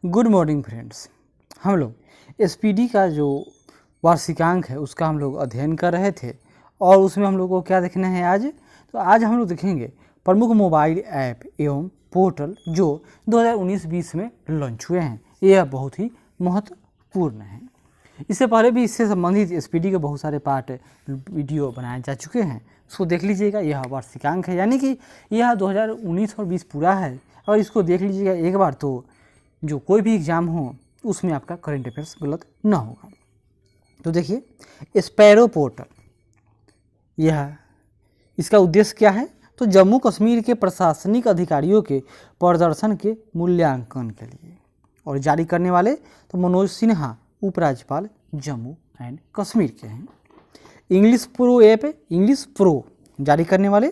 Good morning friends. हम लोग SPD का जो वार्षिकांक है उसका हम लोग अध्ययन कर रहे थे और उसमें हम लोग को क्या देखना है आज। तो आज हम लोग देखेंगे प्रमुख मोबाइल ऐप एवं पोर्टल जो 2019-20 में लॉन्च हुए हैं। यह बहुत ही महत्वपूर्ण है। इससे पहले भी इससे संबंधित एसपीडी के बहुत सारे पार्ट वीडियो बनाए जा चुके हैं, उसको देख लीजिएगा। यह वार्षिकांक है, यानी कि यह 2019 और 20 पूरा है और इसको देख लीजिएगा एक बार, तो जो कोई भी एग्ज़ाम हो उसमें आपका करंट अफेयर्स गलत ना होगा। तो देखिए स्पैरो पोर्टल, यह इसका उद्देश्य क्या है, तो जम्मू कश्मीर के प्रशासनिक अधिकारियों के प्रदर्शन के मूल्यांकन के लिए, और जारी करने वाले तो मनोज सिन्हा उपराज्यपाल जम्मू एंड कश्मीर के हैं। English pro app, English pro जारी करने वाले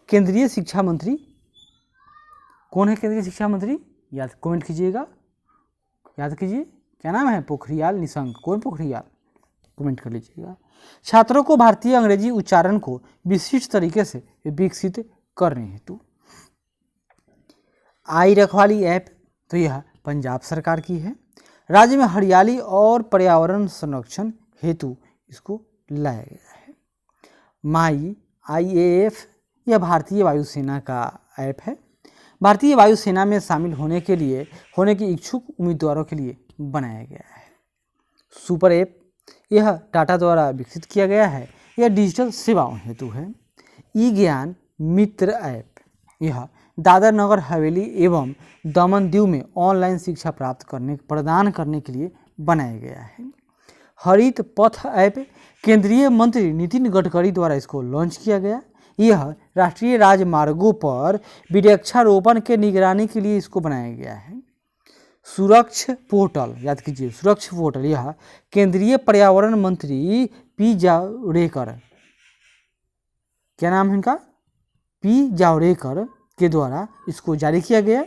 केंद्रीय शिक्षा मंत्री कौन है? केंद्रीय शिक्षा मंत्री याद कमेंट कीजिएगा, याद कीजिए क्या नाम है? पोखरियाल निशंक। कौन पोखरियाल? कमेंट कर लीजिएगा। छात्रों को भारतीय अंग्रेजी उच्चारण को विशिष्ट तरीके से विकसित करने हेतु आई रखवाली ऐप, तो यह पंजाब सरकार की है। राज्य में हरियाली और पर्यावरण संरक्षण हेतु इसको लाया गया है। माई IAF, यह भारतीय वायुसेना का ऐप है। भारतीय वायुसेना में शामिल होने के इच्छुक उम्मीदवारों के लिए बनाया गया है। सुपर ऐप, यह टाटा द्वारा विकसित किया गया है। यह डिजिटल सेवाओं हेतु है। ई ज्ञान मित्र ऐप, यह दादर नगर हवेली एवं दमन दीव में ऑनलाइन शिक्षा प्रदान करने के लिए बनाया गया है। हरित पथ ऐप, केंद्रीय मंत्री नितिन गडकरी द्वारा इसको लॉन्च किया गया। यह राष्ट्रीय राजमार्गों पर वृक्षारोपण के निगरानी के लिए इसको बनाया गया है। सुरक्ष पोर्टल, याद कीजिए सुरक्ष पोर्टल, यह केंद्रीय पर्यावरण मंत्री पी जावड़ेकर, क्या नाम है इनका? पी जावड़ेकर के द्वारा इसको जारी किया गया,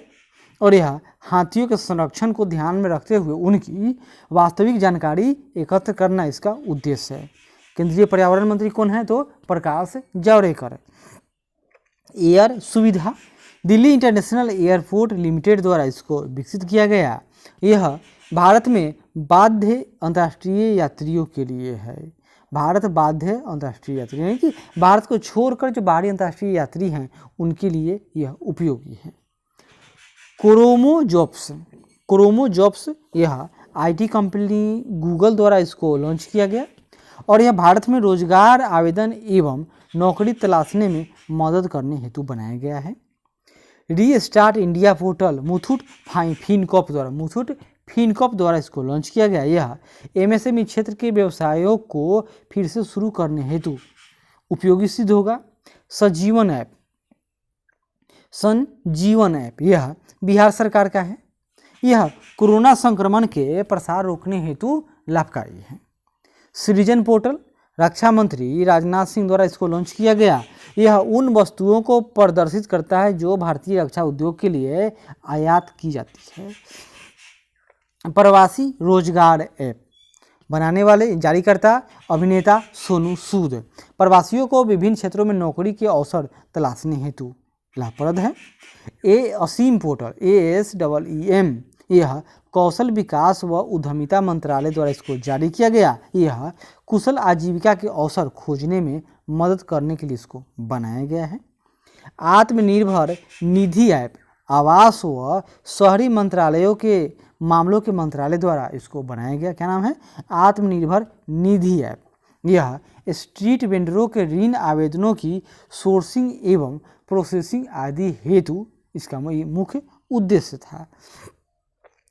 और यह हाथियों के संरक्षण को ध्यान में रखते हुए उनकी वास्तविक जानकारी एकत्र करना इसका उद्देश्य है। केंद्रीय पर्यावरण मंत्री कौन है? तो प्रकाश जावड़ेकर। एयर सुविधा, दिल्ली इंटरनेशनल एयरपोर्ट लिमिटेड द्वारा इसको विकसित किया गया। यह भारत में बाध्य अंतर्राष्ट्रीय यात्रियों के लिए है। भारत बाध्य अंतर्राष्ट्रीय यात्री, यानी कि भारत को छोड़कर जो बाहरी अंतर्राष्ट्रीय यात्री हैं उनके लिए यह उपयोगी है। क्रोमो जॉब्स, यह IT कंपनी गूगल द्वारा इसको लॉन्च किया गया, और यह भारत में रोजगार आवेदन एवं नौकरी तलाशने में मदद करने हेतु बनाया गया है। Restart India portal, Muthoot Fincorp द्वारा इसको लॉन्च किया गया। यह MSME क्षेत्र के व्यवसायों को फिर से शुरू करने हेतु उपयोगी सिद्ध होगा। संजीवन ऐप, यह बिहार सरकार का है। यह कोरोना संक्रमण के प्रसार रोकने हेतु लाभकारी है। सृजन पोर्टल, रक्षा मंत्री राजनाथ सिंह द्वारा इसको लॉन्च किया गया। यह उन वस्तुओं को प्रदर्शित करता है जो भारतीय रक्षा उद्योग के लिए आयात की जाती है। प्रवासी रोजगार ऐप बनाने वाले जारीकर्ता अभिनेता सोनू सूद प्रवासियों को विभिन्न क्षेत्रों में नौकरी के अवसर तलाशने हेतु लाभप्रद है। असीम पोर्टल, ASEEM, यह कौशल विकास व उद्यमिता मंत्रालय द्वारा इसको जारी किया गया। यह कुशल आजीविका के अवसर खोजने में मदद करने के लिए इसको बनाया गया है। आत्मनिर्भर निधि ऐप, आवास व शहरी मंत्रालयों के मामलों के मंत्रालय द्वारा इसको बनाया गया। क्या नाम है? आत्मनिर्भर निधि ऐप। यह स्ट्रीट वेंडरों के ऋण आवेदनों की सोर्सिंग एवं प्रोसेसिंग आदि हेतु इसका मुख्य उद्देश्य था।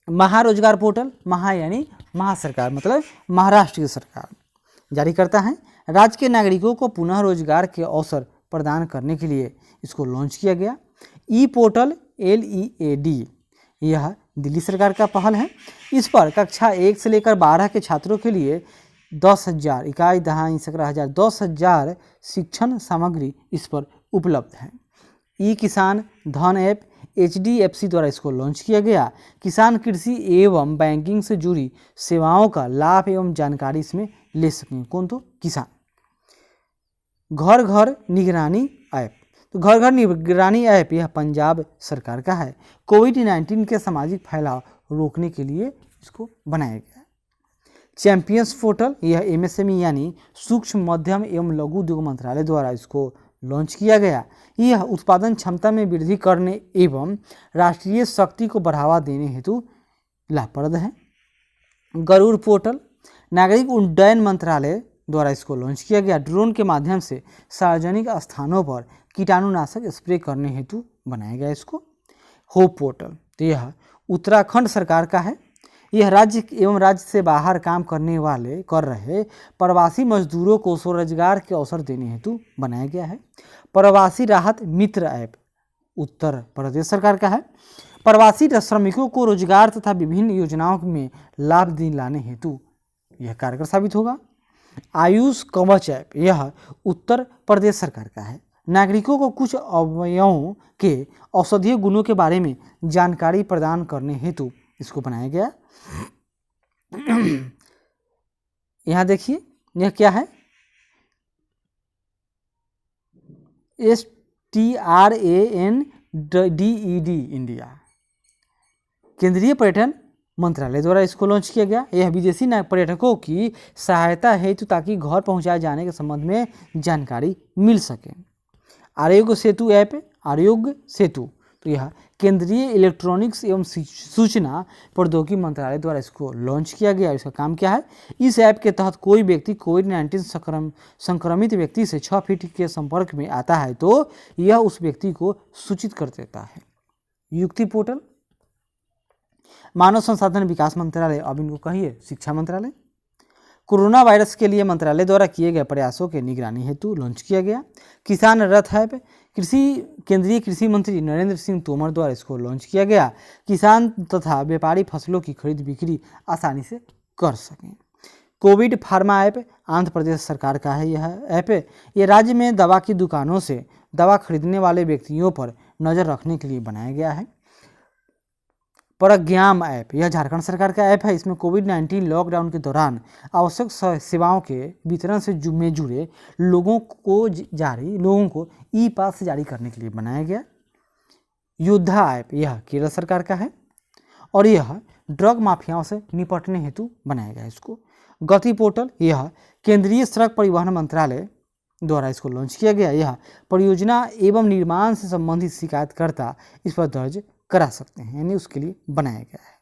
महारोजगार पोर्टल, महा यानी महासरकार, मतलब महाराष्ट्र की सरकार जारी करता है। राज्य के नागरिकों को पुनः रोजगार के अवसर प्रदान करने के लिए इसको लॉन्च किया गया। ई पोर्टल LED, यह दिल्ली सरकार का पहल है। इस पर कक्षा 1 से लेकर 12 के छात्रों के लिए 10,000 शिक्षण सामग्री इस पर उपलब्ध है। ई किसान धन ऐप, HDFC द्वारा इसको लॉन्च किया गया। किसान कृषि एवं बैंकिंग से जुड़ी सेवाओं का लाभ एवं जानकारी इसमें ले सकें। कौन? तो किसान। घर घर निगरानी ऐप, तो घर निगरानी ऐप यह पंजाब सरकार का है। कोविड-19 के सामाजिक फैलाव रोकने के लिए इसको बनाया गया है। चैंपियंस पोर्टल, यह एमएसएमई यानी सूक्ष्म मध्यम एवं लघु उद्योग मंत्रालय द्वारा इसको लॉन्च किया गया। यह उत्पादन क्षमता में वृद्धि करने एवं राष्ट्रीय शक्ति को बढ़ावा देने हेतु लाभप्रद है। गरुड़ पोर्टल, नागरिक उड्डयन मंत्रालय द्वारा इसको लॉन्च किया गया। ड्रोन के माध्यम से सार्वजनिक स्थानों पर कीटाणुनाशक स्प्रे करने हेतु बनाया गया इसको। होप पोर्टल, तो यह उत्तराखंड सरकार का है। यह राज्य एवं राज्य से बाहर काम कर रहे प्रवासी मजदूरों को स्वरोजगार के अवसर देने हेतु बनाया गया है। प्रवासी राहत मित्र ऐप उत्तर प्रदेश सरकार का है। प्रवासी श्रमिकों को रोजगार तथा विभिन्न योजनाओं में लाभ दिलाने हेतु यह कारगर साबित होगा। आयुष कवच ऐप, यह उत्तर प्रदेश सरकार का है। नागरिकों को कुछ अवयवों के औषधीय गुणों के बारे में जानकारी प्रदान करने हेतु इसको बनाया गया। यहाँ देखिए यह क्या है, STRANDED इंडिया, केंद्रीय पर्यटन मंत्रालय द्वारा इसको लॉन्च किया गया। यह विदेशी पर्यटकों की सहायता हेतु ताकि घर पहुंचाए जाने के संबंध में जानकारी मिल सके। आरोग्य सेतु ऐप, आरोग्य सेतु, तो यह केंद्रीय इलेक्ट्रॉनिक्स एवं सूचना प्रौद्योगिकी मंत्रालय द्वारा इसको लॉन्च किया गया। इसका काम क्या है, इस ऐप के तहत कोई व्यक्ति कोविड-19 संक्रमित व्यक्ति से 6 फीट के संपर्क में आता है तो यह उस व्यक्ति को सूचित कर देता है। युक्ति पोर्टल, मानव संसाधन विकास मंत्रालय, अब इनको कहिए शिक्षा मंत्रालय, कोरोना वायरस के लिए मंत्रालय द्वारा किए गए प्रयासों के निगरानी हेतु लॉन्च किया गया। किसान रथ ऐप, केंद्रीय कृषि मंत्री नरेंद्र सिंह तोमर द्वारा इसको लॉन्च किया गया। किसान तथा व्यापारी फसलों की खरीद बिक्री आसानी से कर सकें। Covid pharma app, Andhra Pradesh सरकार का है यह ऐप। ये राज्य में दवा की दुकानों से दवा खरीदने वाले व्यक्तियों पर नज़र रखने के लिए बनाया गया है। प्रज्ञाम ऐप, यह झारखंड सरकार का ऐप है। इसमें कोविड-19 लॉकडाउन के दौरान आवश्यक सेवाओं के वितरण से जुड़े लोगों को ई पास जारी करने के लिए बनाया गया। योद्धा ऐप, यह केरल सरकार का है और यह ड्रग माफियाओं से निपटने हेतु बनाया गया इसको। गति पोर्टल, यह केंद्रीय सड़क परिवहन मंत्रालय द्वारा इसको लॉन्च किया गया। यह परियोजना एवं निर्माण से संबंधित शिकायतकर्ता इस पर दर्ज करा सकते हैं, यानी उसके लिए बनाया गया है।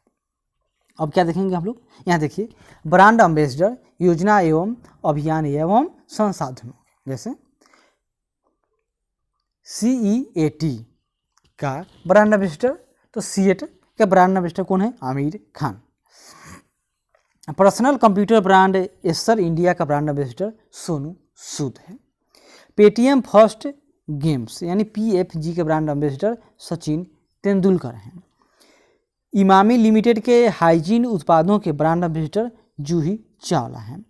अब क्या देखेंगे हम लोग, यहाँ देखिए ब्रांड एम्बेसडर योजना एवं अभियान एवं संसाधनों, जैसे CEAT का ब्रांड एम्बेसडर, तो सीएट का ब्रांड एम्बेसडर कौन है, Aamir Khan. Personal computer brand Acer India का ब्रांड एम्बेसडर सोनू सूद है। पेटीएम फर्स्ट गेम्स यानी PFG के ब्रांड एम्बेसडर सचिन तेंदुलकर हैं। इमामी लिमिटेड के हाइजीन उत्पादों के ब्रांड एम्बेसडर जूही चावला हैं।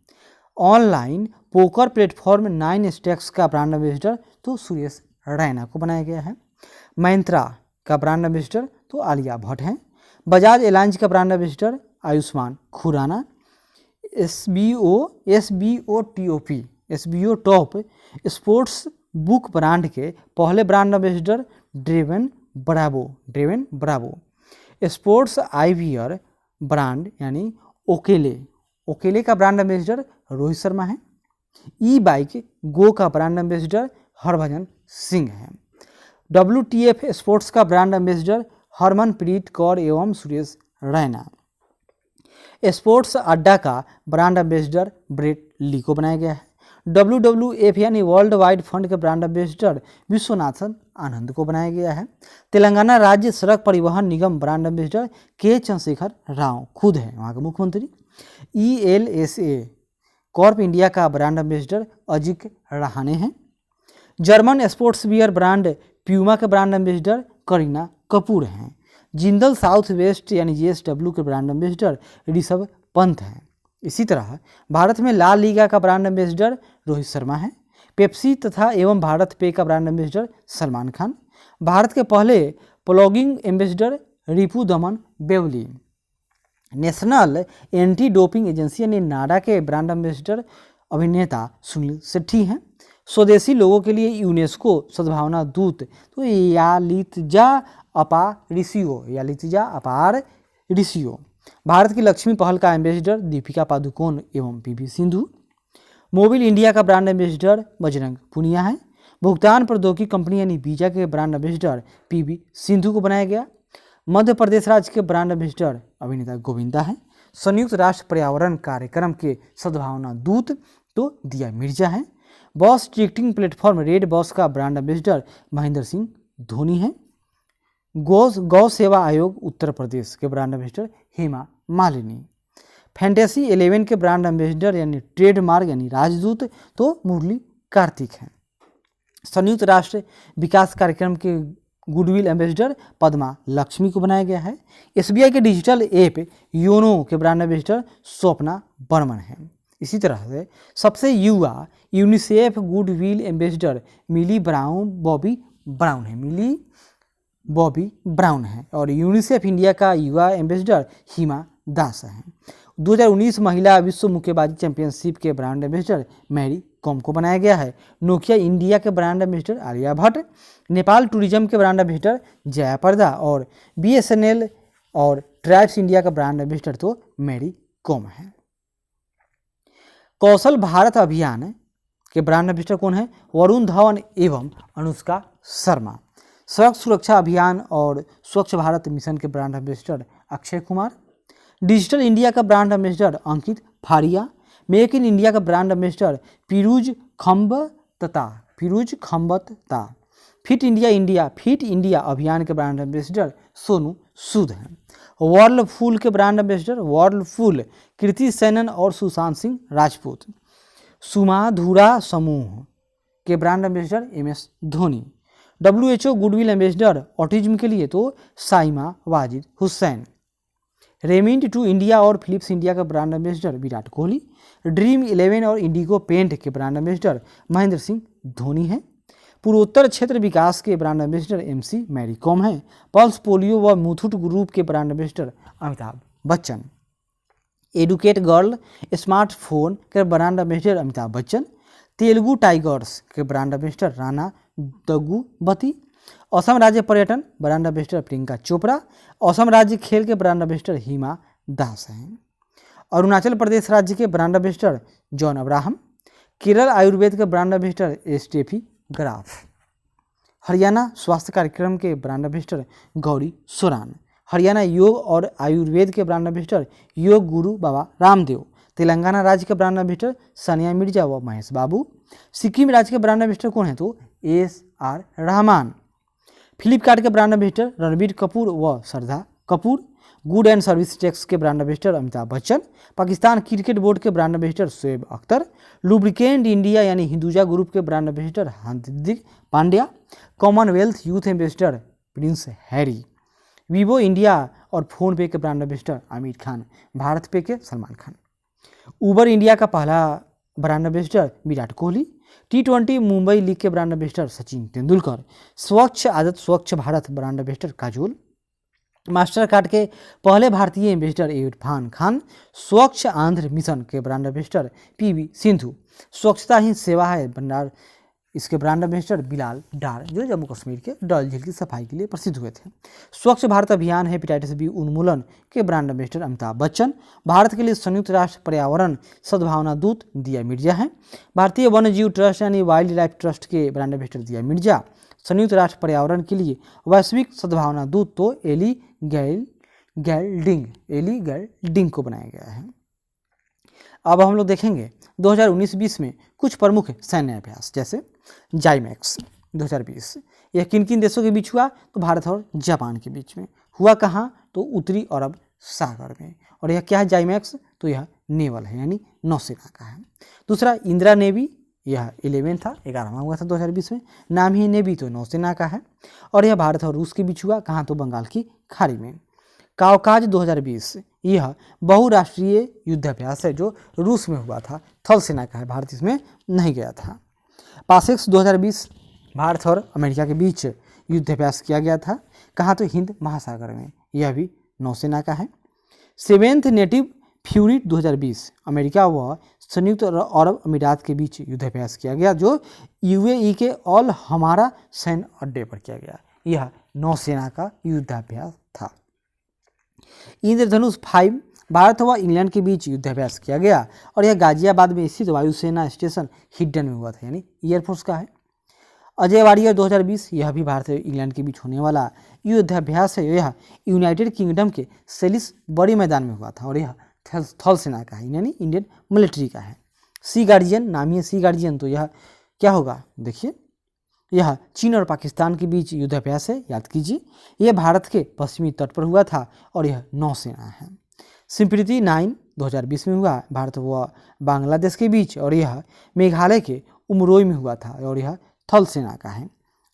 ऑनलाइन पोकर प्लेटफॉर्म 9 स्टैक्स का ब्रांड एम्बेसडर तो सुरेश रैना को बनाया गया है। महिंद्रा का ब्रांड एम्बेसडर तो आलिया भट्ट हैं। बजाज एलायंस का brand ambassador Ayushmann Khurrana. SBO top sports book brand के पहले brand ambassador Dwayne Bravo. Sports IVR brand यानी ओकेले का ब्रांड एम्बेसडर रोहित शर्मा है। ई बाइक गो का ब्रांड एम्बेसडर हरभजन सिंह है। WTF स्पोर्ट्स का ब्रांड एम्बेसडर हरमनप्रीत कौर एवं सुरेश रैना। स्पोर्ट्स अड्डा का ब्रांड एम्बेसडर ब्रेट ली को बनाया गया है। WWF यानी वर्ल्ड वाइड फंड के ब्रांड एम्बेसडर विश्वनाथन आनंद को बनाया गया है। तेलंगाना राज्य सड़क परिवहन निगम ब्रांड एम्बेसडर के चंद्रशेखर राव खुद है वहाँ के मुख्यमंत्री। ELSA कॉर्प इंडिया का ब्रांड एम्बेसडर अजिक रहाणे हैं। German sports wear brand Puma के ब्रांड एम्बेसडर करीना कपूर हैं। जिंदल साउथ वेस्ट यानी JSW के ब्रांड एम्बेसडर ऋषभ पंत हैं। इसी तरह भारत में लाल लीगा का ब्रांड एम्बेसडर रोहित शर्मा है। पेप्सी तथा एवं भारत पे का ब्रांड एम्बेसडर सलमान खान। भारत के पहले प्लॉगिंग एम्बेसडर रिपु दमन बेवली। नेशनल एंटी डोपिंग एजेंसी यानी नाडा के ब्रांड एम्बेसडर अभिनेता सुनील शेट्टी हैं। स्वदेशी लोगों के लिए यूनेस्को सद्भावना दूत तो यालित्जा अपारिसियो ऋषियों। भारत की लक्ष्मी पहल का एम्बेसडर दीपिका पादुकोण एवं पीवी सिंधु। मोबिल इंडिया का ब्रांड एम्बेसडर बजरंग पुनिया है। भुगतान प्रौद्योगिकी कंपनी यानी वीजा के ब्रांड एम्बेसडर पीवी सिंधु को बनाया गया। मध्य प्रदेश राज्य के ब्रांड एम्बेसडर अभिनेता गोविंदा है। संयुक्त राष्ट्र पर्यावरण कार्यक्रम के सद्भावना दूत तो दिया मिर्जा है। बस टिकटिंग प्लेटफॉर्म रेड बस का ब्रांड एम्बेसडर महेंद्र सिंह धोनी है। गौ सेवा आयोग उत्तर प्रदेश के brand ambassador Hema Malini. Fantasy 11 के ब्रांड एम्बेसडर यानी ट्रेडमार्क यानी राजदूत तो मुरली कार्तिक हैं। संयुक्त राष्ट्र विकास कार्यक्रम के गुडविल एम्बेसडर पद्मा लक्ष्मी को बनाया गया है। एसबीआई के डिजिटल ऐप योनो के ब्रांड एम्बेसडर स्वप्ना बर्मन है। इसी तरह से सबसे युवा यूनिसेफ गुडविल एम्बेसडर मिली बॉबी ब्राउन है और यूनिसेफ इंडिया का युवा एम्बेसडर हिमा दास है। 2019 महिला विश्व मुक्केबाजी चैंपियनशिप के ब्रांड एम्बेसडर मैरी कॉम को बनाया गया है। नोकिया इंडिया के brand ambassador Alia Bhatt. Nepal tourism के ब्रांड एम्बेसडर जया प्रदा और BSNL और ट्राइब्स इंडिया का ब्रांड एम्बेसडर तो मैरी कॉम है। कौशल भारत अभियान के ब्रांड एम्बेसडर कौन है? वरुण धवन एवं अनुष्का शर्मा। सड़क सुरक्षा अभियान और स्वच्छ भारत मिशन के brand ambassador Akshay Kumar. Digital India का brand ambassador Ankit Fadia. Make in India का brand ambassador Piruz Khambatta. Fit India अभियान के ब्रांड एम्बेसडर सोनू सूद हैं। वर्ल्ड फूल के ब्रांड एम्बेसडर कृति सेनन और सुशांत सिंह राजपूत। सुमाधुरा समूह के brand ambassador MS Dhoni. WHO goodwill ambassador autism के लिए तो Saima Wajid Hussain. Remind to India और फिलिप्स इंडिया का brand ambassador Virat Kohli. Dream 11 और इंडिगो पेंट के ब्रांड एम्बेसडर महेंद्र सिंह धोनी है। पूर्वोत्तर क्षेत्र विकास के brand ambassador MC Mary Kom है। पल्स पोलियो व मुथूट ग्रुप के brand ambassador Amitabh Bachchan. Educate girl smartphone के brand ambassador Amitabh Bachchan. Telugu tigers के ब्रांड एम्बेसडर राणा दग्गुबती। असम राज्य पर्यटन ब्रांड एम्बेसडर प्रियंका चोपड़ा। असम राज्य खेल के ब्रांड एम्बेसडर हिमा दास हैं। अरुणाचल प्रदेश राज्य के ब्रांड एम्बेसडर जॉन अब्राहम। केरल आयुर्वेद के brand ambassador Steffi Graf. Haryana स्वास्थ्य कार्यक्रम के ब्रांड एम्बेसडर गौरी सोरान। हरियाणा योग और आयुर्वेद के ब्रांड एम्बेसडर योग गुरु बाबा रामदेव। तेलंगाना राज्य के ब्रांड एम्बेसडर सानिया मिर्जा व महेश बाबू। सिक्किम राज्य के ब्रांड एम्बेसडर कौन है? तो SR रहमान। फ्लिपकार्ट के ब्रांड एम्बेसडर रणबीर कपूर व Shraddha Kapoor. Good and service tax के brand ambassador Amitabh Bachchan. Pakistan cricket board के brand ambassador Shoaib Akhtar. Lubricant India यानी हिंदुजा ग्रुप के brand ambassador Hardik Pandya. Commonwealth youth ambassador prince Harry. Vivo India और फोनपे के brand ambassador Aamir Khan. BharatPe के सलमान खान। उबर इंडिया का पहला brand ambassador Virat Kohli. T20 Mumbai league के ब्रांड एम्बेसडर सचिन तेंदुलकर। स्वच्छ आदत स्वच्छ Bharat brand ambassador Kajol. Master card के पहले भारतीय एम्बेसडर इरफान खान। स्वच्छ आंध्र मिशन के ब्रांड एम्बेसडर PV सिंधु। स्वच्छता ही सेवा है भंडार इसके ब्रांड एम्बेसडर बिलाल डार जो जम्मू कश्मीर के डल झील की सफाई के लिए प्रसिद्ध हुए थे। स्वच्छ भारत अभियान हेपेटाइटिस B उन्मूलन के ब्रांड एम्बेसडर अमिताभ बच्चन। भारत के लिए संयुक्त राष्ट्र पर्यावरण सद्भावना दूत दिया मिर्जा है। भारतीय वन्य जीव ट्रस्ट यानी वाइल्ड लाइफ ट्रस्ट के ब्रांड एम्बेसडर दिया मिर्जा। संयुक्त राष्ट्र पर्यावरण के लिए वैश्विक सद्भावना दूत तो एली गैल्डिंग को बनाया गया है। अब हम लोग देखेंगे 2019-20 में कुछ प्रमुख सैन्य अभ्यास जैसे जाइमैक्स 2020। यह किन किन देशों के बीच हुआ? तो भारत और जापान के बीच में हुआ। कहाँ? तो उत्तरी अरब सागर में। और यह क्या है जाइमैक्स? तो यह नेवल है यानी नौसेना का है। दूसरा इंदिरा नेवी, यह 11 था, 11वां हुआ था 2020 में। नाम ही नेवी तो नौसेना का है और यह भारत और रूस के बीच हुआ। कहाँ? तो बंगाल की खाड़ी में। काउकाज 2020 यह बहुराष्ट्रीय युद्धाभ्यास है जो रूस में हुआ था, थल सेना का है, भारत इसमें नहीं गया था। पासेक्स 2020 भारत और अमेरिका के बीच युद्धाभ्यास किया गया था। कहाँ? तो हिंद महासागर में, यह भी नौसेना का है। 7th नेटिव फ्यूरी 2020 अमेरिका व संयुक्त अरब अमीरात के बीच युद्धाभ्यास किया गया जो UAE के अल हमारा सैन्य अड्डे पर किया गया। यह नौसेना का युद्धाभ्यास था। इंद्रधनुष 5 भारत व इंग्लैंड के बीच युद्धाभ्यास किया गया और यह गाजियाबाद में स्थित वायुसेना स्टेशन हिड्डन में हुआ था, यानी एयरफोर्स का है। अजय वारियर 2020, यह भी भारत और इंग्लैंड के बीच होने वाला युद्धाभ्यास है। यह यूनाइटेड किंगडम के सेलिस बड़ी मैदान में हुआ था और यह थल सेना का है, यानी इंडियन मिलिट्री का है। सी गार्जियन नाम है, सी गार्जियन, तो यह क्या होगा, देखिए यह चीन और पाकिस्तान के बीच युद्धाभ्यास है, याद कीजिए। यह भारत के पश्चिमी तट पर हुआ था और यह नौसेना है। सिम्प्रिटी 9 2020 में हुआ भारत व बांग्लादेश के बीच और यह मेघालय के उमरोई में हुआ था और यह थल सेना का है।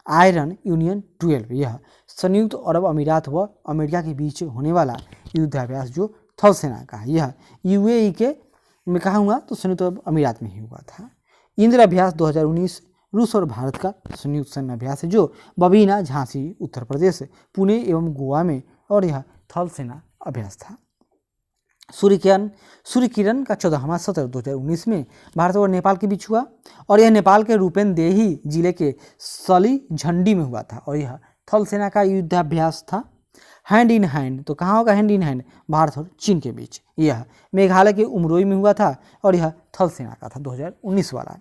आयरन यूनियन 12, यह संयुक्त अरब अमीरात व अमेरिका के बीच होने वाला युद्धाभ्यास जो थल सेना का है। यह यूएई के में कहा हुआ तो संयुक्त अरब अमीरात में ही हुआ था। इंद्र अभ्यास 2019 रूस और भारत का संयुक्त सैन्य अभ्यास है जो बबीना, झांसी, उत्तर प्रदेश, पुणे एवं गोवा में, और यह थल सेना अभ्यास था। सूर्य किरण का 14वां सत्र 2019 में भारत और नेपाल के बीच हुआ और यह नेपाल के रूपेनदेही जिले के सली झंडी में हुआ था और यह थल सेना का युद्धाभ्यास था। हैंड इन हैंड, तो कहाँ होगा हैंड इन हैंड, भारत और चीन के बीच। यह मेघालय के उमरोई में हुआ था और यह थल सेना का था 2019 वाला।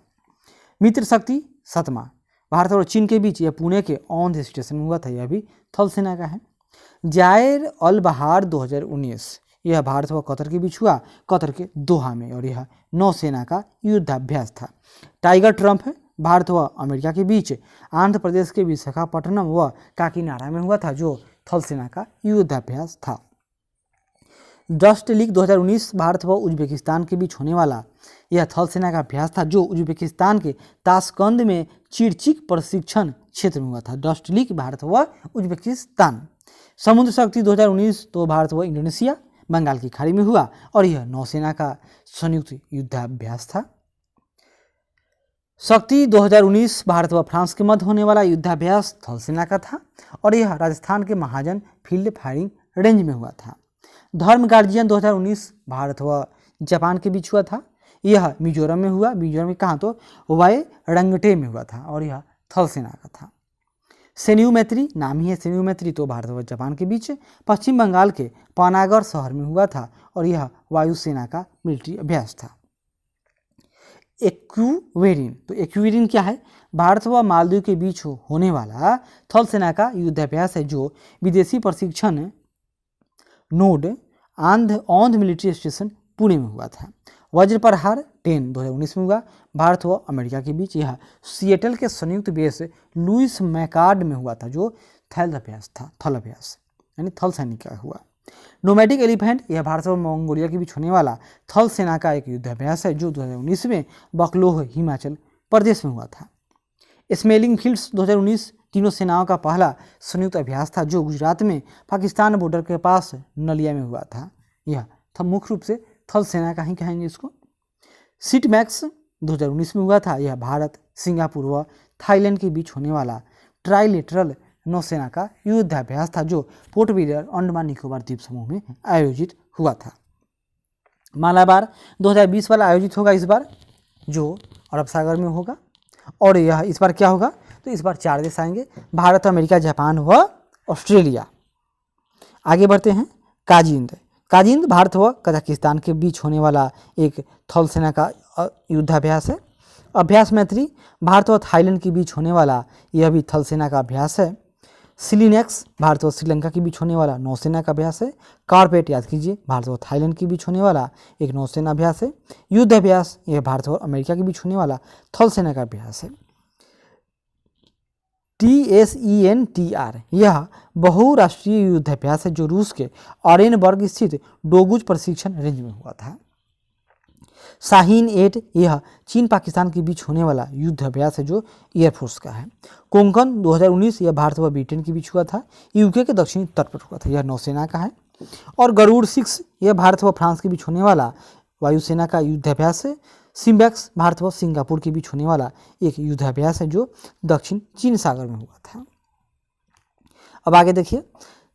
मित्र शक्ति 7वां भारत और चीन के बीच, यह पुणे के औंध स्टेशन में हुआ था, यह भी थल सेना का है। जायर अल बहार 2019, यह भारत व कतर के बीच हुआ, कतर के दोहा में, और यह नौसेना का युद्धाभ्यास था। टाइगर ट्रम्प है भारत व अमेरिका के बीच, आंध्र प्रदेश के विशाखापट्टनम व काकीनाडा में हुआ था, जो थल सेना का युद्धाभ्यास था। डस्ट लीग 2019 भारत व उज्बेकिस्तान के बीच होने वाला, यह थल सेना का अभ्यास था जो उज्बेकिस्तान के ताशकंद में चिरचिक प्रशिक्षण क्षेत्र में हुआ था। डस्ट लीग भारत व उज्बेकिस्तान। समुद्र शक्ति 2019 तो भारत व इंडोनेशिया बंगाल की खाड़ी में हुआ और यह नौसेना का संयुक्त युद्धाभ्यास था। शक्ति 2019 भारत व फ्रांस के मध्य होने वाला युद्धाभ्यास थल सेना का था और यह राजस्थान के महाजन फील्ड फायरिंग रेंज में हुआ था। धर्म गार्जियन 2019 भारत व जापान के बीच हुआ था, यह मिजोरम में हुआ, मिजोरम में कहाँ तो वायरंगटे में हुआ था और यह थल सेना का था। सेन्यू मैत्री नाम ही है, सेन्यू मैत्री, तो भारत व जापान के बीच पश्चिम बंगाल के पानागढ़ शहर में हुआ था और यह वायुसेना का मिलिट्री अभ्यास था। एक्यूवेरिन, तो एक्यूवेरिन क्या है, भारत व मालदीव के बीच होने वाला थल सेना का युद्धाभ्यास है जो विदेशी प्रशिक्षण node Aundh military station Pune में हुआ था। वज्र प्रहार 10 2019 में हुआ भारत व अमेरिका के बीच, यह सिएटल के संयुक्त बेस लुइस मैकार्ड में हुआ था, जो थल अभ्यास था, थल अभ्यास यानी थल सैनिक का हुआ। नोमैटिक एलिफेंट, यह भारत व मंगोलिया के बीच होने वाला थल सेना का एक युद्धाभ्यास है जो 2019 में बकलोह हिमाचल प्रदेश में हुआ था। स्मेलिंग फील्ड्स 2019 तीनों सेनाओं का पहला संयुक्त अभ्यास था जो गुजरात में पाकिस्तान बॉर्डर के पास नलिया में हुआ था। यह मुख्य रूप से थल सेना का ही कहेंगे इसको। सीट मैक्स 2019 में हुआ था, यह भारत, सिंगापुर व थाईलैंड के बीच होने वाला ट्राइलेटरल नौसेना का युद्धाभ्यास था जो पोर्ट ब्लेयर अंडमान निकोबार द्वीप समूह में आयोजित हुआ था। मालाबार 2020 वाला आयोजित होगा इस बार, जो अरब सागर में होगा और यह इस बार क्या होगा, तो इस बार 4 देश आएंगे, भारत, अमेरिका, जापान व ऑस्ट्रेलिया। आगे बढ़ते हैं। काजिंद भारत व कजाकिस्तान के बीच होने वाला एक थल सेना का युद्धाभ्यास है। अभ्यास मैत्री भारत व थाईलैंड के बीच होने वाला यह भी थल सेना का अभ्यास है। सिलिनेक्स भारत व श्रीलंका के बीच होने वाला नौसेना का अभ्यास है। कारपेट याद कीजिए भारत व थाईलैंड के बीच होने वाला एक नौसेना अभ्यास है। युद्ध अभ्यास यह भारत व अमेरिका के बीच होने वाला थल सेना का अभ्यास है। TSENTR यह बहुराष्ट्रीय युद्धाभ्यास है जो रूस के ऑरेनबर्ग स्थित डोगुज प्रशिक्षण रेंज में हुआ था। शाहीन 8 यह चीन पाकिस्तान के बीच होने वाला युद्ध अभ्यास है जो एयरफोर्स का है। कोंकण 2019 यह भारत व ब्रिटेन के बीच हुआ था, यूके के दक्षिणी तट पर हुआ था, यह नौसेना का है। और गरुड़ 6 यह भारत व फ्रांस के बीच होने वाला वायुसेना का युद्धाभ्यास है। सिम्बैक्स भारत व सिंगापुर के बीच होने वाला एक युद्धाभ्यास है जो दक्षिण चीन सागर में हुआ था। अब आगे देखिए,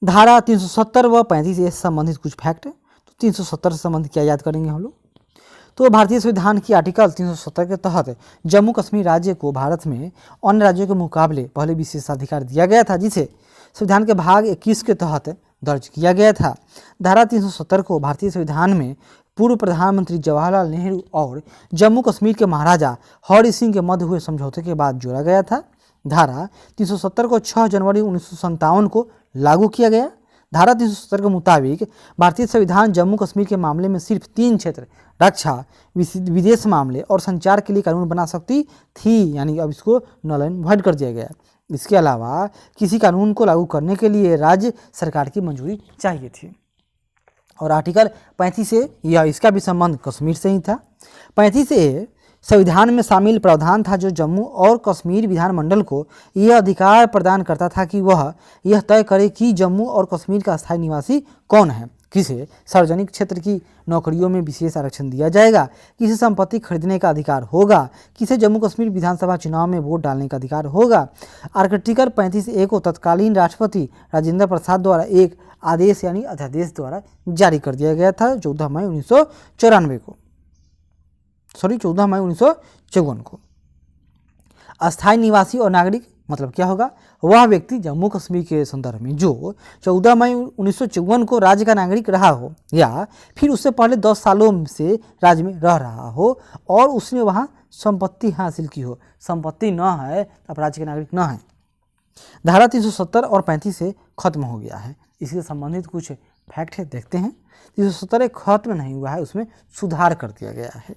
धारा 370 व 35 से संबंधित कुछ फैक्ट। तो 370 से संबंधित क्या याद करेंगे हम लोग, तो भारतीय संविधान की आर्टिकल 370 के तहत जम्मू कश्मीर राज्य को भारत में अन्य राज्यों के मुकाबले पहले विशेषाधिकार दिया गया था, जिसे संविधान के भाग 21 के तहत दर्ज किया गया था। धारा 370 को भारतीय संविधान में पूर्व प्रधानमंत्री जवाहरलाल नेहरू और जम्मू कश्मीर के महाराजा हरि सिंह के मध्य हुए समझौते के बाद जोड़ा गया था। धारा 370 को 6 जनवरी 1957 को लागू किया गया। धारा 370 के मुताबिक भारतीय संविधान जम्मू कश्मीर के मामले में सिर्फ 3 क्षेत्र रक्षा, विदेश मामले और संचार के लिए कानून बना सकती थी, यानी अब इसको नल एंड वॉइड कर दिया गया। इसके अलावा किसी कानून को लागू करने के लिए राज्य सरकार की मंजूरी चाहिए थी। और आर्टिकल 35 से यह इसका भी संबंध कश्मीर से ही था। 35 से संविधान में शामिल प्रावधान था जो जम्मू और कश्मीर विधानमंडल को यह अधिकार प्रदान करता था कि वह यह तय करे कि जम्मू और कश्मीर का स्थायी निवासी कौन है, किसे सार्वजनिक क्षेत्र की नौकरियों में विशेष आरक्षण दिया जाएगा, किसे संपत्ति खरीदने का अधिकार होगा, किसे जम्मू कश्मीर विधानसभा चुनाव में वोट डालने का अधिकार होगा। आर्टिकल 35A को तत्कालीन राष्ट्रपति राजेंद्र प्रसाद द्वारा एक आदेश यानी अध्यादेश द्वारा जारी कर दिया गया था 14 मई 1954 को। अस्थायी निवासी और नागरिक मतलब क्या होगा? वह व्यक्ति जम्मू कश्मीर के संदर्भ में जो 14 मई 1954 को राज्य का नागरिक रहा हो या फिर उससे पहले 10 सालों से राज्य में रह रहा हो और उसने वहाँ संपत्ति हासिल की हो। संपत्ति न है अब राज्य के नागरिक न है। धारा 370 और 35 से खत्म हो गया है। इससे संबंधित कुछ फैक्ट है, देखते हैं। 370 खत्म नहीं हुआ है, उसमें सुधार कर दिया गया है।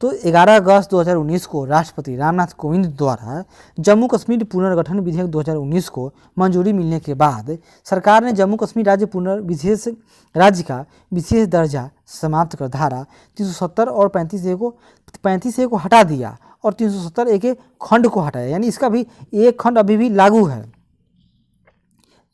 तो 11 अगस्त 2019 को राष्ट्रपति रामनाथ कोविंद द्वारा जम्मू कश्मीर पुनर्गठन विधेयक 2019 को मंजूरी मिलने के बाद सरकार ने जम्मू कश्मीर राज्य का विशेष दर्जा समाप्त कर धारा 370 और 35A को हटा दिया और 370A के खंड को हटाया, यानी इसका भी एक खंड अभी भी लागू है।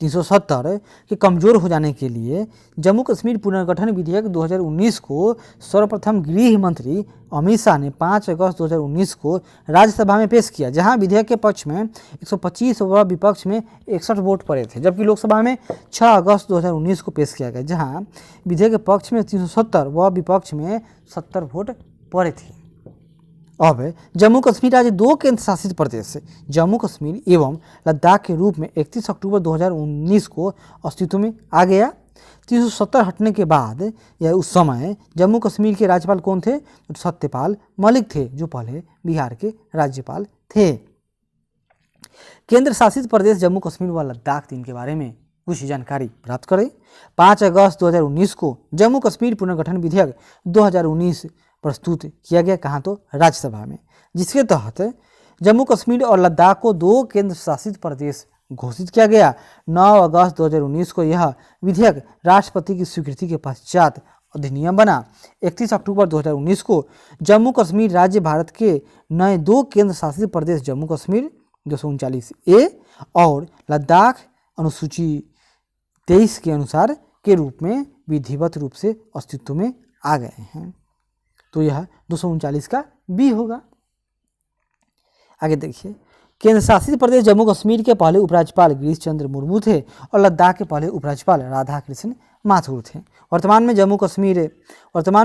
370 के कमज़ोर हो जाने के लिए जम्मू कश्मीर पुनर्गठन विधेयक 2019 को सर्वप्रथम गृह मंत्री अमित शाह ने 5 अगस्त 2019 को राज्यसभा में पेश किया, जहां विधेयक के पक्ष में 125 व विपक्ष में 61 वोट पड़े थे, जबकि लोकसभा में 6 अगस्त 2019 को पेश किया गया, जहां विधेयक के पक्ष में 370 व विपक्ष में 70 वोट पड़े थे। अब जम्मू कश्मीर राज्य 2 केंद्र शासित प्रदेश जम्मू कश्मीर एवं लद्दाख के रूप में 31 अक्टूबर 2019 को अस्तित्व में आ गया। 370 हटने के बाद या उस समय जम्मू कश्मीर के राज्यपाल कौन थे? सत्यपाल मलिक थे, जो पहले बिहार के राज्यपाल थे। केंद्र शासित प्रदेश जम्मू कश्मीर व लद्दाख 3 के बारे में कुछ जानकारी प्राप्त करें। 5 अगस्त 2019 को जम्मू कश्मीर पुनर्गठन विधेयक 2019 प्रस्तुत किया गया, कहाँ? तो राज्यसभा में, जिसके तहत जम्मू कश्मीर और लद्दाख को 2 केंद्र शासित प्रदेश घोषित किया गया। 9 अगस्त 2019 को यह विधेयक राष्ट्रपति की स्वीकृति के पश्चात अधिनियम बना। 31 अक्टूबर 2019 को जम्मू कश्मीर राज्य भारत के नए 2 केंद्र शासित प्रदेश जम्मू कश्मीर 239A और लद्दाख अनुसूची 23 के अनुसार के रूप में विधिवत रूप से अस्तित्व में आ गए हैं। तो यह 239 का बी होगा। आगे देखिए, केंद्र शासित प्रदेश जम्मू कश्मीर के पहले उपराज्यपाल गिरीश चंद्र मुर्मू थे और लद्दाख के पहले उपराज्यपाल राधा कृष्ण माथुर थे। वर्तमान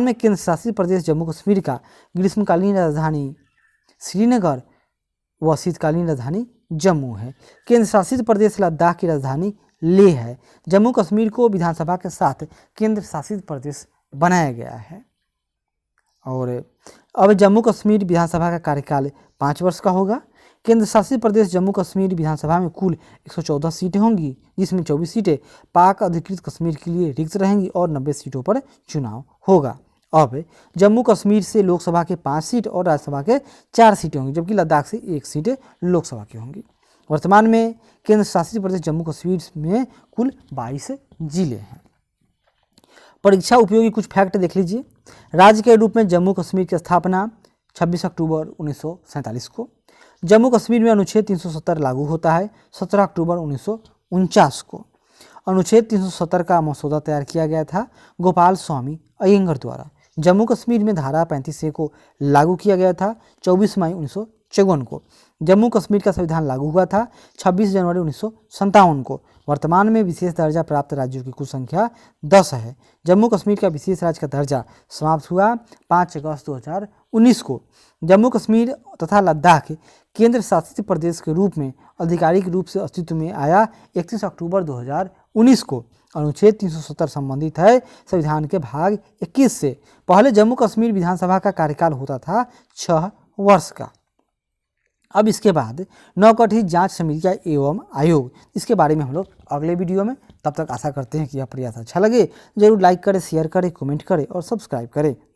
में केंद्र शासित प्रदेश जम्मू कश्मीर का ग्रीष्मकालीन राजधानी श्रीनगर व शीतकालीन राजधानी जम्मू है। केंद्र शासित प्रदेश लद्दाख की राजधानी लेह है। जम्मू कश्मीर को विधानसभा के साथ केंद्र शासित प्रदेश बनाया गया है। और अब जम्मू कश्मीर विधानसभा का कार्यकाल 5 वर्ष का होगा। केंद्र शासित प्रदेश जम्मू कश्मीर विधानसभा में कुल 114 सीटें होंगी, जिसमें 24 सीटें पाक अधिकृत कश्मीर के लिए रिक्त रहेंगी और 90 सीटों पर चुनाव होगा। अब जम्मू कश्मीर से लोकसभा के 5 सीट और राज्यसभा के 4 सीटें होंगी, जबकि लद्दाख से 1 सीट लोकसभा की होंगी। वर्तमान में केंद्र शासित प्रदेश जम्मू कश्मीर में कुल 22 जिले हैं। परीक्षा उपयोगी कुछ फैक्ट देख लीजिए। राज्य के रूप में जम्मू कश्मीर की स्थापना 26 अक्टूबर 1947 को। जम्मू कश्मीर में अनुच्छेद 370 लागू होता है 17 अक्टूबर 1949 को। अनुच्छेद 370 का मसौदा तैयार किया गया था गोपाल स्वामी अयंगर द्वारा। जम्मू कश्मीर में धारा 35A को लागू किया गया था 24 मई 1954 को। जम्मू कश्मीर का संविधान लागू हुआ था 26 जनवरी 1957 को। वर्तमान में विशेष दर्जा प्राप्त राज्यों की कुल संख्या 10 है। जम्मू कश्मीर का विशेष राज्य का दर्जा समाप्त हुआ 5 अगस्त 2019 को। जम्मू कश्मीर तथा लद्दाख केंद्र शासित प्रदेश के रूप में आधिकारिक रूप से अस्तित्व में आया 31 अक्टूबर 19 को अनुच्छेद 370 संबंधित है संविधान के भाग 21 से। पहले जम्मू कश्मीर विधानसभा का कार्यकाल होता था 6 वर्ष का। अब इसके बाद नवगठित जांच समितियां एवं आयोग, इसके बारे में हम लोग अगले वीडियो में, तब तक आशा करते हैं कि यह प्रयास अच्छा लगे, जरूर लाइक करें, शेयर करें, कमेंट करें और सब्सक्राइब करें।